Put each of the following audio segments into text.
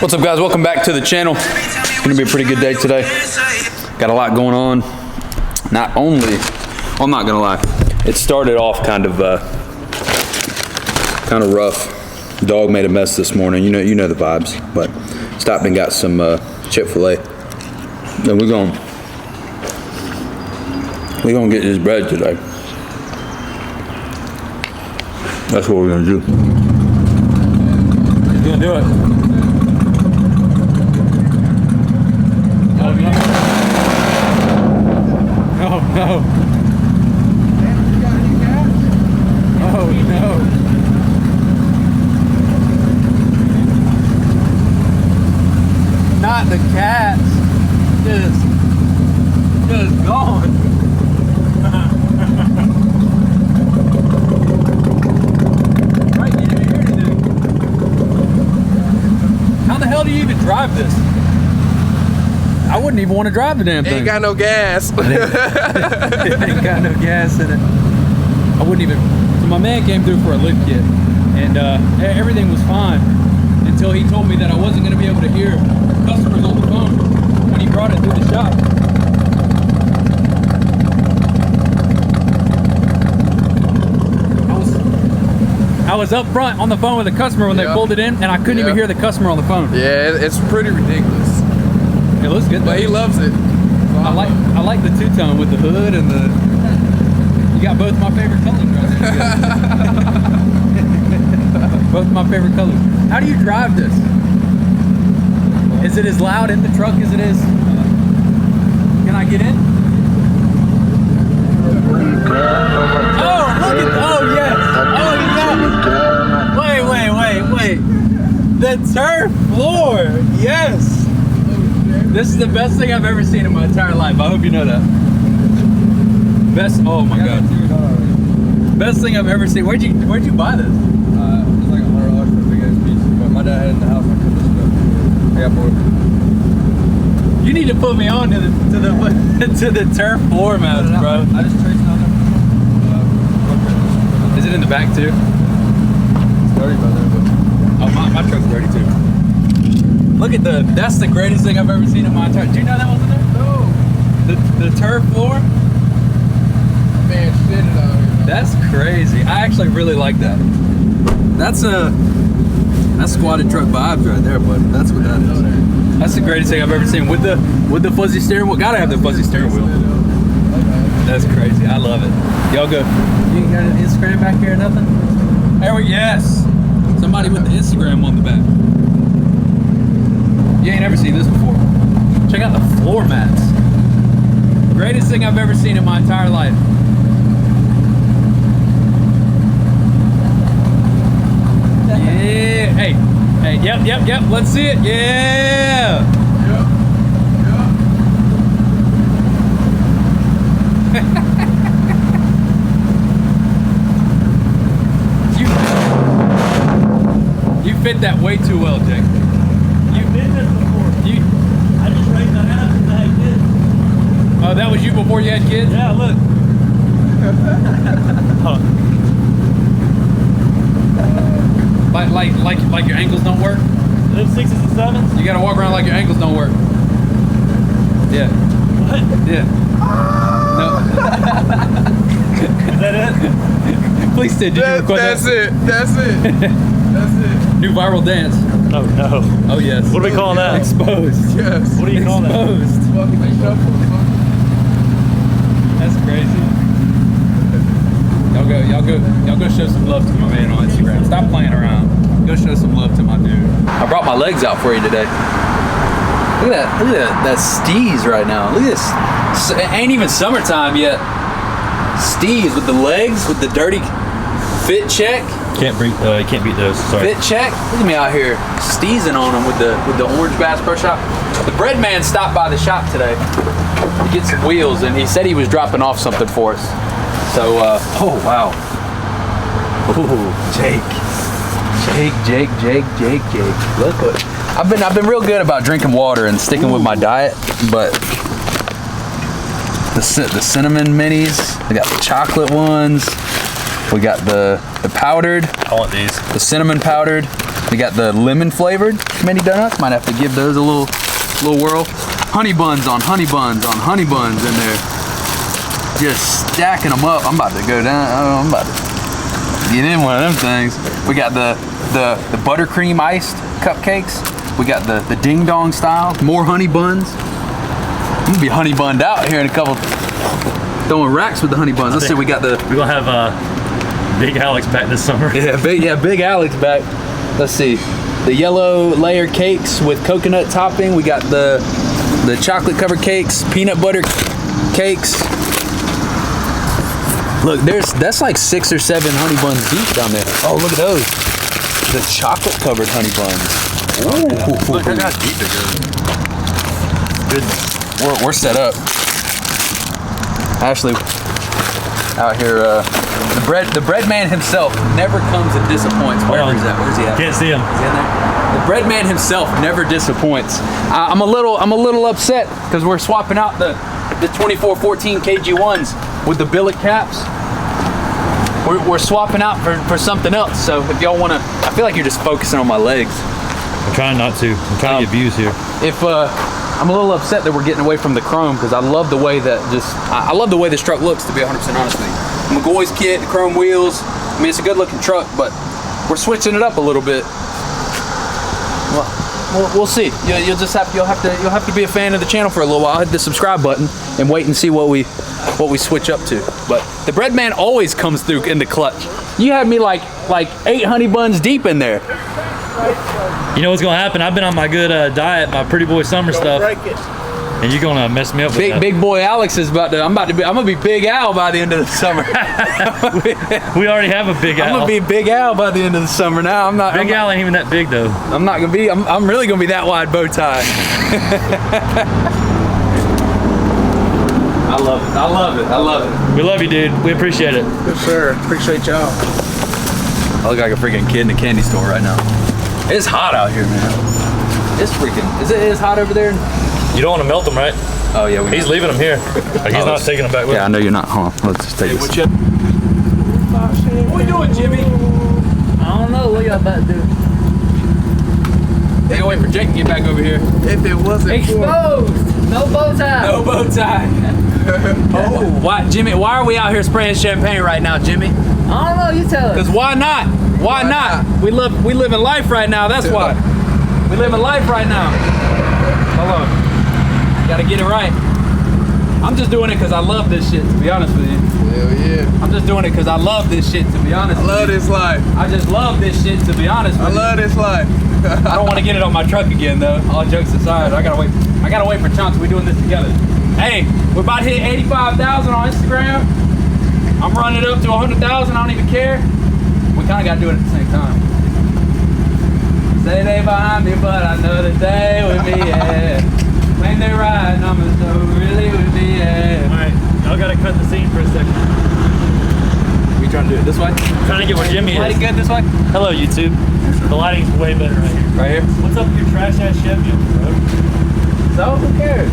What's up, guys? Welcome back to the channel. It's gonna be a pretty good day today. Got a lot going on. Not only, well, I'm not gonna lie, it started off kind of rough. Dog made a mess this morning. You know the vibes. But stopped and got some Chick-fil-A. Then we're gonna get this bread today. That's what we're gonna do. You're gonna do it. Oh no. Oh no. Not the cats. Just gone. Right, you didn't hear anything. How the hell do you even drive this? I wouldn't even want to drive the damn thing. Ain't got no gas. It ain't got no gas in it. I wouldn't even. So my man came through for a lift kit, and everything was fine until he told me that I wasn't going to be able to hear customers on the phone when he brought it through the shop. I was up front on the phone with the customer when they pulled it in, and I couldn't even hear the customer on the phone. Yeah, it's pretty ridiculous. It looks good though. But he loves it. I like the two-tone with the hood and the. You got both my favorite colors right there. Both my favorite colors. How do you drive this? Is it as loud in the truck as it is? Can I get in? Oh, look at! Oh yes! Oh yeah! Wait! The turf floor, yes. This is the best thing I've ever seen in my entire life. I hope you know that. Best, oh my god. Best thing I've ever seen. Where'd you buy this? It was like $100 for a big ass piece. But my dad had it in the house. I couldn't listen to it. I got bored. You need to put me on to the turf floor mats, bro. I just traced on there. Is it in the back too? It's dirty by there, but. Oh, my truck's dirty too. Look at that's the greatest thing I've ever seen in my entire. Do you know that was in there? No. The turf floor? Man, shit it out here. That's crazy. I actually really like that. That's squatted truck vibes right there, buddy. That's what that is. That's the greatest thing I've ever seen with the fuzzy steering wheel. Gotta have the fuzzy steering wheel. That's crazy. I love it. Y'all go. You ain't got an Instagram back here or nothing? There we yes. Somebody with the Instagram on the back. You ain't ever seen this before. Check out the floor mats. Greatest thing I've ever seen in my entire life. Yeah. Hey. Yep. Let's see it. Yeah. You fit that way too well, Jake. I just raised my house because I had kids. Oh, that was you before you had kids? Yeah, look. Like your ankles don't work? Those 6s and 7s? You gotta walk around like your ankles don't work. Yeah. What? Yeah. No. Is that it? Please did you record That's that? it. That's it. New viral dance. Oh no. Oh yes. What do we call that? Exposed. Yes. What do you call that? Exposed. Fucking shuffle. That's crazy. Y'all go show some love to my man on Instagram. Stop playing around. Go show some love to my dude. I brought my legs out for you today. Look at that steez right now. Look at this. It ain't even summertime yet. Steez with the legs, with the dirty fit check. Can't beat those. Sorry. Fit check. Look at me out here steezing on them with the orange Bass Pro Shop. The bread man stopped by the shop today to get some wheels, and he said he was dropping off something for us. So, oh wow. Ooh, Jake. Look. I've been real good about drinking water and sticking with my diet, but the cinnamon minis. I got the chocolate ones. We got the powdered. I want these. The cinnamon powdered. We got the lemon flavored mini donuts. Might have to give those a little whirl. Honey buns on honey buns on honey buns in there. Just stacking them up. I'm about to go down. I'm about to get in one of them things. We got the buttercream iced cupcakes. We got the ding dong style. More honey buns. I'm gonna be honey bunned out here in a couple. Throwing racks with the honey buns. Let's see. We got the. We're gonna have Big Alex back this summer. Yeah, Big Alex back. Let's see. The yellow layer cakes with coconut topping. We got the chocolate covered cakes, peanut butter cakes. Look, that's like 6 or 7 honey buns deep down there. Oh, look at those. The chocolate covered honey buns. Ooh. Look, I got deep to go. Goodness. We're set up. Ashley out here, the bread man himself never comes and disappoints. Wherever he's at. Where's he at? Can't see him. Is he in there? The bread man himself never disappoints. I'm a little upset because we're swapping out the 2414 KG1s with the billet caps. We're swapping out for something else. So if y'all want to, I feel like you're just focusing on my legs. I'm trying not to. I'm trying to get views here. If I'm a little upset that we're getting away from the chrome because I love the way that I love the way this truck looks, to be 100% honest with you. McGoy's kit, the chrome wheels. I mean, it's a good looking truck, but we're switching it up a little bit. Well, we'll see. You'll have to be a fan of the channel for a little while. Hit the subscribe button and wait and see what we switch up to. But the bread man always comes through in the clutch. You had me like 8 honey buns deep in there. You know what's gonna happen? I've been on my good diet, my pretty boy summer stuff, and you're gonna mess me up with that. Big boy Alex is I'm gonna be Big Al by the end of the summer. We already have a Big Al. I'm gonna be Big Al by the end of the summer. Now I'm not. Big Al ain't even that big though. I'm not gonna be. I'm really gonna be that wide bow tie. I love it. I love it. I love it. We love you, dude. We appreciate it. Good sir. Appreciate y'all. I look like a freaking kid in a candy store right now. It's hot out here, man. It's freaking. Is it hot over there? You don't want to melt them, right? Oh yeah. He's leaving them here. Like, he's not taking them back with Yeah, I him. know you're not. Hold on. Let's just take this. What What you doing, Jimmy? I don't know what y'all about to do. They wait for Jake to get back over here. If it wasn't Exposed! No bow tie! No bow tie. Oh, why, Jimmy? Why are we out here spraying champagne right now, Jimmy? I don't know, you tell us. Because why not? Why not? We live in life right now. That's why. We live in life right now. Hold on. Gotta get it right. I'm just doing it because I love this shit, to be honest with you. Hell yeah. I'm just doing it because I love this shit, to be honest I love this life. I just love this shit, to be honest with I love this life. I don't want to get it on my truck again, though. All jokes aside, I gotta wait for Chunks. We're doing this together. Hey, we're about to hit 85,000 on Instagram. I'm running it up to 100,000. I don't even care. We kind of got to do it at the same time. Say they behind me, but I know that they with me, yeah. When they're riding, I'm so really with me, yeah. All right, y'all gotta cut the scene for a second. We trying to do it this way? Trying to get where Jimmy Light is. it good this way? Hello, YouTube. The lighting's way better right here. Right here? What's up with your trash ass Chevy on the road? So, who cares?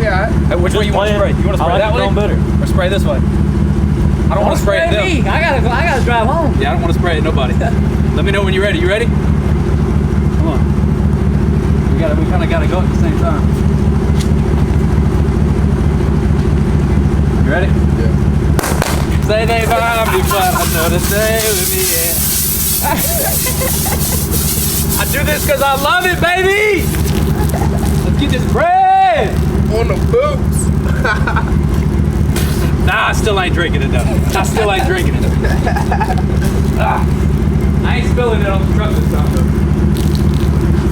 Yeah. Hey, which way you want to spray? You want to spray that way? I like it going better. Or spray this way? I don't want to spray it them. me. I gotta drive home. Yeah, I don't want to spray it nobody. Let me know when you're ready. You ready? Come on. We kind of gotta go at the same time. You ready? Yeah. Say they behind me, but I know that they with me, yeah. I do this because I love it, baby! Let's get this bread! On the boots. Nah, I still ain't drinking it though. I still ain't drinking it. I ain't spilling it on the truck this time though.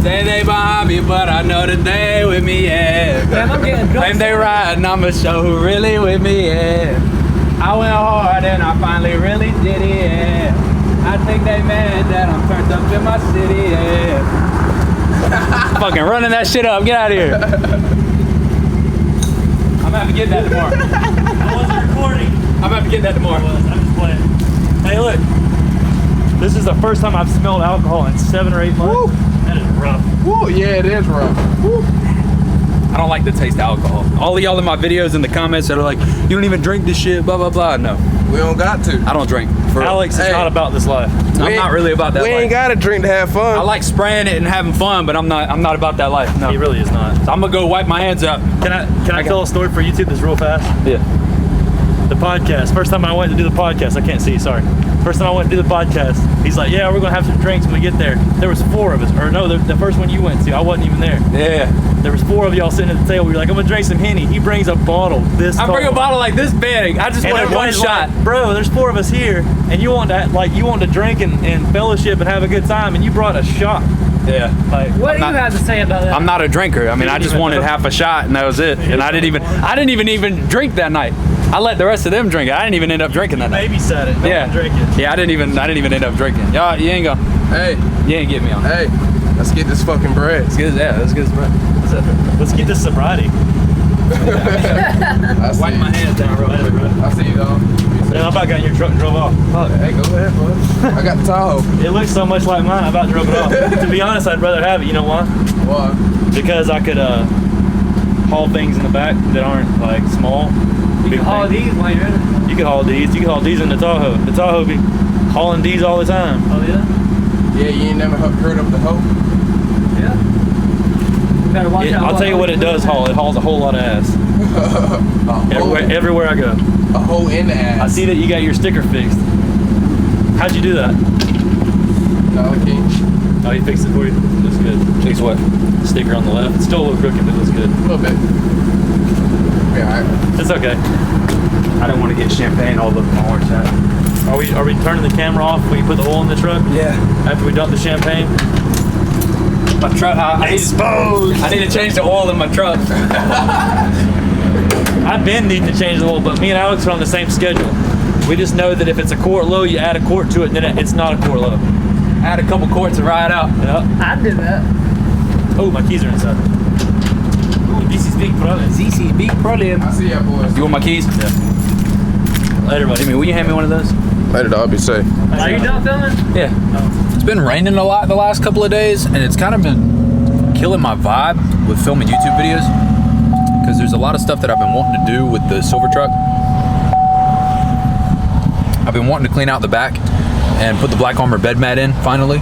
Say they behind me, but I know that they with me, yeah. Man, I'm getting drunk. Claim they riding, I'ma show who really with me, yeah. I went hard and I finally really did it, yeah. I think they mad that I'm turned up in my city, yeah. Fucking running that shit up, get out of here. I'm gonna have to get that tomorrow. I wasn't recording. I'm gonna have to get that tomorrow. I'm just playing. Hey, look. This is the first time I've smelled alcohol in 7 or 8 months. Woo. That is rough. Woo, yeah, it is rough. Woo. I don't like the taste of alcohol. All of y'all in my videos in the comments that are like, you don't even drink this shit, blah, blah, blah. No, We don't got to. I don't drink. For Alex is Hey. not about this life. I'm not really about that We life. ain't got to drink to have fun. I like spraying it and having fun, but I'm not about that life. No. He really is not. So I'm gonna go wipe my hands up. Can I tell a story for YouTube that's real fast? Yeah. The podcast. First time I went to do the podcast, I can't see, sorry. First time I went to do the podcast, he's like, yeah, we're gonna have some drinks when we get there. There was 4 of us, or no, the first one you went to, I wasn't even there. Yeah. There was 4 of y'all sitting at the table. You're like, I'm gonna drink some Henny. He brings a bottle this I bring a tall. bottle like this big. I just And wanted one everybody's shot. like, bro, there's 4 of us here, and you want to drink and fellowship and have a good time, and you brought a shot. Yeah. Like, What do not- you have to say about that? I'm not a drinker. I mean, I just wanted half a shot and that was it. And I didn't even drink that night. I let the rest of them drink it. I didn't even end up drinking that night. babysat it. Yeah. Don't drink it. Yeah, I didn't even end up drinking. Y'all, you ain't Hey, get me on that. hey, let's get this fucking bread. Let's get this bro. Let's get this sobriety. I see Wipe my you. hands down real quick. I see you, dog. Yeah, I'm about got in your truck and drove off. Fuck. Hey, go ahead, bud. I got the Tahoe. It looks so much like mine. I about drove it off. To be honest, I'd rather have it. You know why? What? Because I could haul things in the back that aren't like small. You can haul these while you're in it. You could haul these. You could haul these in the Tahoe. The Tahoe be hauling these all the time. Oh, yeah? Yeah, you ain't never heard of the hoe? Yeah. You better watch out. I'll tell you what it does haul. It hauls a whole lot of ass. Everywhere I go. A hoe in the ass. I see that you got your sticker fixed. How'd you do that? No, I can't. Oh, you fixed it for you? Looks good. Fix what? Sticker on the left. It's still a little crooked, but it looks good. A little bit. Yeah, alright. It's okay. I don't want to get champagne all over my orange hat. Are we turning the camera off when you put the oil in the truck? Yeah. After we dump the champagne? My truck. I need to change the oil in my truck. I've been needing to change the oil, but me and Alex are on the same schedule. We just know that if it's a quart low, you add a quart to it, and then it's not a quart low. Add a couple quarts and ride out. Yep. I did that. Oh, my keys are inside. Ooh, this is big problem. ZC big problem. I see ya, boys. You want my keys? Later, buddy. Jimmy, will you hand me one of those? Later, dog. Be safe. Are you done filming? Yeah. It's been raining a lot the last couple of days, and it's kind of been killing my vibe with filming YouTube videos because there's a lot of stuff that I've been wanting to do with the silver truck. I've been wanting to clean out the back and put the black armor bed mat in finally.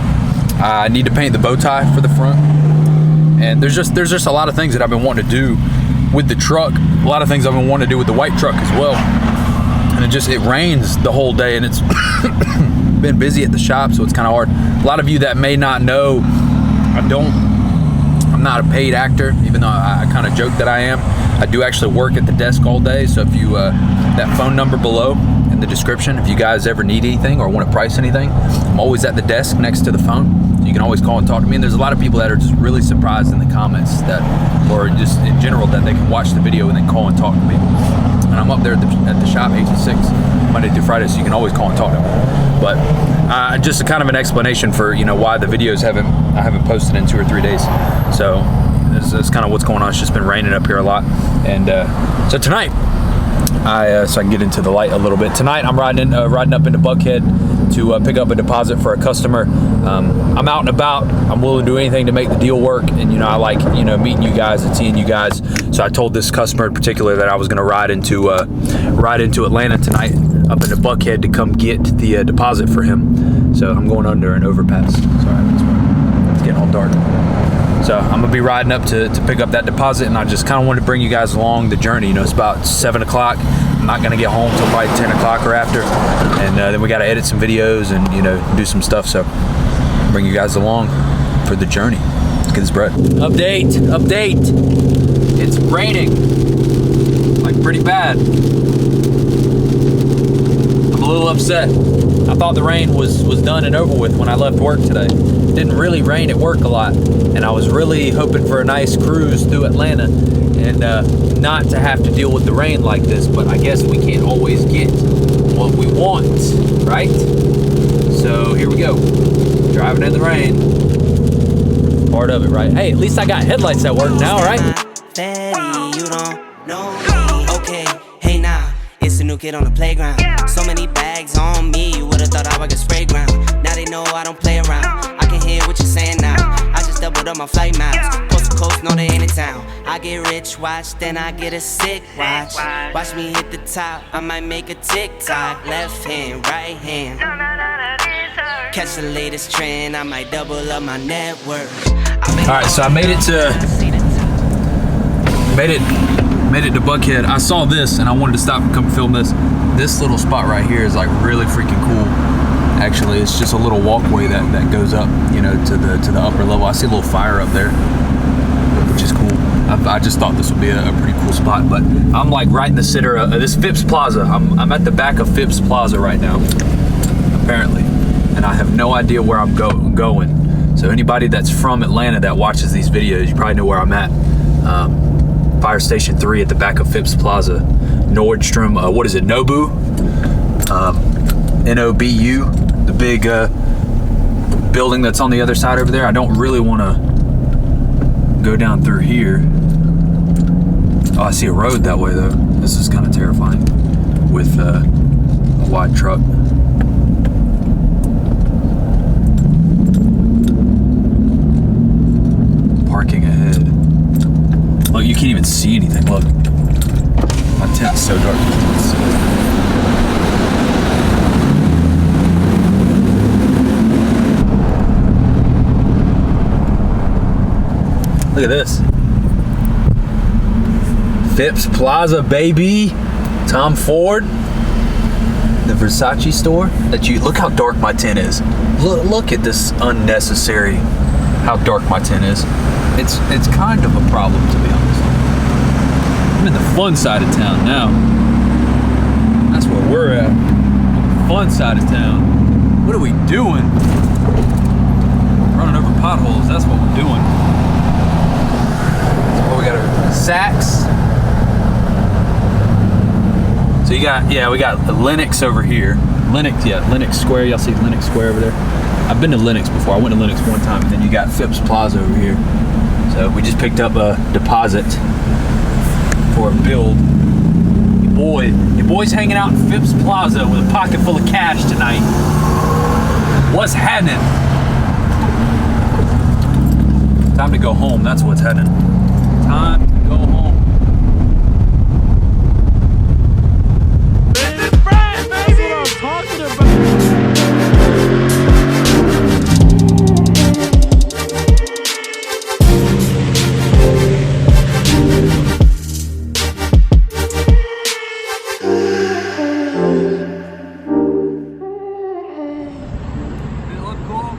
I need to paint the bow tie for the front, and there's just a lot of things that I've been wanting to do with the truck. A lot of things I've been wanting to do with the white truck as well. And it rains the whole day, and it's been busy at the shop, so it's kind of hard. A lot of you that may not know, I'm not a paid actor, even though I kind of joke that I am. I do actually work at the desk all day, so if you, that phone number below in the description, if you guys ever need anything or want to price anything, I'm always at the desk next to the phone. You can always call and talk to me, and there's a lot of people that are just really surprised in the comments that, or just in general, that they can watch the video and then call and talk to me. And I'm up there at the shop 8 to 6, Monday through Friday, so you can always call and talk to me. But just a kind of an explanation for why the videos I haven't posted in 2 or 3 days. So that's kind of what's going on. It's just been raining up here a lot, and so tonight, so I can get into the light a little bit. Tonight I'm riding up into Buckhead to pick up a deposit for a customer. I'm out and about. I'm willing to do anything to make the deal work, and I like meeting you guys and seeing you guys. So I told this customer in particular that I was going to ride into Atlanta tonight, up into Buckhead, to come get the deposit for him. So I'm going under an overpass. Sorry, it's getting all dark. So I'm gonna be riding up to pick up that deposit, and I just kind of wanted to bring you guys along the journey. It's about 7 o'clock. I'm not gonna get home till probably 10 o'clock or after, and then we gotta edit some videos and do some stuff. So bring you guys along for the journey. Let's get this bread. Update. It's raining, like pretty bad. I'm a little upset. I thought the rain was done and over with when I left work today. It didn't really rain at work a lot, and I was really hoping for a nice cruise through Atlanta and not to have to deal with the rain like this, but I guess we can't always get what we want, right? So here we go, driving in the rain. Part of it, right? Hey, at least I got headlights that work now, right? Fatty, you don't know me. Okay, hey now, it's a new kid on the playground. So many bags on me, you would've thought I was a spray ground. Now they know I don't play around. I can hear what you're saying now. I just doubled up my flight miles. Coast to coast, no they ain't in town. I get rich, watch, then I get a sick watch. Watch me hit the top, I might make a TikTok. Left hand, right hand. Catch the latest trend, I might double up my net worth. Alright, so I made it to Buckhead. I saw this and I wanted to stop and come film this. This little spot right here is like really freaking cool. Actually, it's just a little walkway that goes up, you know, to the upper level. I see a little fire up there, which is cool. I just thought this would be a pretty cool spot, but I'm like right in the center of this Phipps Plaza. I'm at the back of Phipps Plaza right now, apparently, and I have no idea where I'm going. So anybody that's from Atlanta that watches these videos, you probably know where I'm at. Fire Station 3 at the back of Phipps Plaza. Nordstrom, what is it, Nobu? N-O-B-U, the big building that's on the other side over there. I don't really want to go down through here. Oh, I see a road that way though. This is kind of terrifying with a wide truck. Parking ahead. Look, you can't even see anything. Look, my tent's so dark. You can't see it. Look at this. Phipps Plaza, baby. Tom Ford. The Versace store. Look how dark my tent is. Look at this unnecessary, how dark my tent is. It's kind of a problem, to be honest. I'm in the fun side of town now. That's where we're at. Fun side of town. What are we doing? Running over potholes. That's what we're doing. We got our Saks. So we got Lenox over here. Lenox Square. Y'all see Lenox Square over there? I've been to Lenox before. I went to Lenox one time, and then you got Phipps Plaza over here. So we just picked up a deposit for a build. Your boy's hanging out in Phipps Plaza with a pocket full of cash tonight. What's happening? Time to go home. That's what's happening. Time